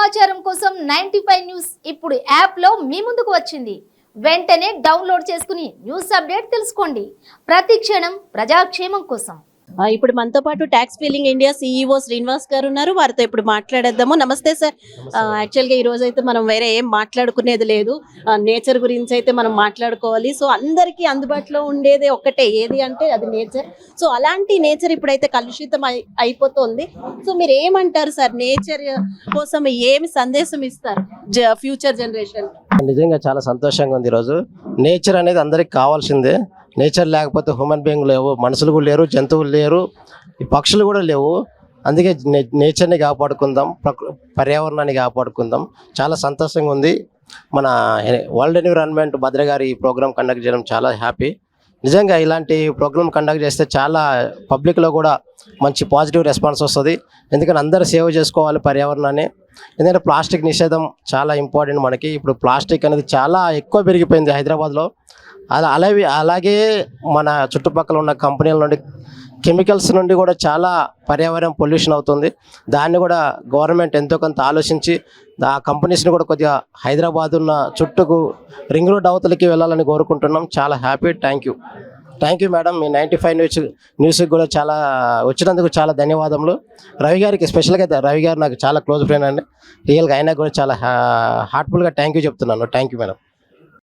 సమాచారం కోసం 95 న్యూస్ ఇప్పుడు యాప్లో మీ ముందుకు వచ్చింది. వెంటనే డౌన్లోడ్ చేసుకుని న్యూస్ అప్డేట్ తెలుసుకోండి. ప్రతి క్షణం ప్రజాక్షేమం కోసం. ఇప్పుడు మనతో పాటు tax feeling India CEO Srinivas గారు ఉన్నారు. వారితో ఇప్పుడు మాట్లాడేద్దాము. నమస్తే సార్. యాక్చువల్గా ఈ రోజు అయితే మనం వేరే ఏం మాట్లాడుకునేది లేదు. నేచర్ గురించి అయితే మనం మాట్లాడుకోవాలి. సో అందరికీ అందుబాటులో ఉండేది ఒక్కటే, ఏది అంటే అది నేచర్. సో అలాంటి నేచర్ ఇప్పుడైతే కలుషితం అయిపోతుంది. సో మీరు ఏమంటారు సార్, నేచర్ కోసం ఏమి సందేశం ఇస్తారు ఫ్యూచర్ జనరేషన్? నిజంగా చాలా సంతోషంగా ఉంది. ఈరోజు నేచర్ అనేది అందరికి కావాల్సిందే. నేచర్ లేకపోతే హ్యూమన్ బీయింగ్ లేవు, మనుషులు కూడా లేరు, జంతువులు లేరు, ఈ పక్షులు కూడా లేవు. అందుకే నేచర్ని కాపాడుకుందాం, పర్యావరణాన్ని కాపాడుకుందాం. చాలా సంతోషంగా ఉంది. మన వరల్డ్ ఎన్విరాన్మెంట్ భద్ర గారు ఈ ప్రోగ్రామ్ కండక్ట్ చేయడం చాలా హ్యాపీ. నిజంగా ఇలాంటి ప్రోగ్రామ్ కండక్ట్ చేస్తే చాలా పబ్లిక్లో కూడా మంచి పాజిటివ్ రెస్పాన్స్ వస్తుంది. ఎందుకంటే అందరూ సేవ్ చేసుకోవాలి పర్యావరణాన్ని. ఎందుకంటే ప్లాస్టిక్ నిషేధం చాలా ఇంపార్టెంట్ మనకి. ఇప్పుడు ప్లాస్టిక్ అనేది చాలా ఎక్కువ పెరిగిపోయింది హైదరాబాద్లో. అలాగే మన చుట్టుపక్కల ఉన్న కంపెనీల నుండి, కెమికల్స్ నుండి కూడా చాలా పర్యావరణం పొల్యూషన్ అవుతుంది. దాన్ని కూడా గవర్నమెంట్ ఎంతో కొంత ఆలోచించి ఆ కంపెనీస్ని కూడా కొద్దిగా హైదరాబాద్ ఉన్న చుట్టూ రింగ్ రోడ్ అవతలకి వెళ్ళాలని కోరుకుంటున్నాం. చాలా హ్యాపీ. Thank you madam. మీ 95 న్యూస్కి కూడా చాలా వచ్చినందుకు చాలా ధన్యవాదములు. రవి గారికి స్పెషల్గా, రవి గారు నాకు చాలా క్లోజ్ ఫ్రెండ్ అండి. రియల్గా అయినా కూడా చాలా హార్ట్ఫుల్గా థ్యాంక్ యూ చెప్తున్నాను. Thank you madam.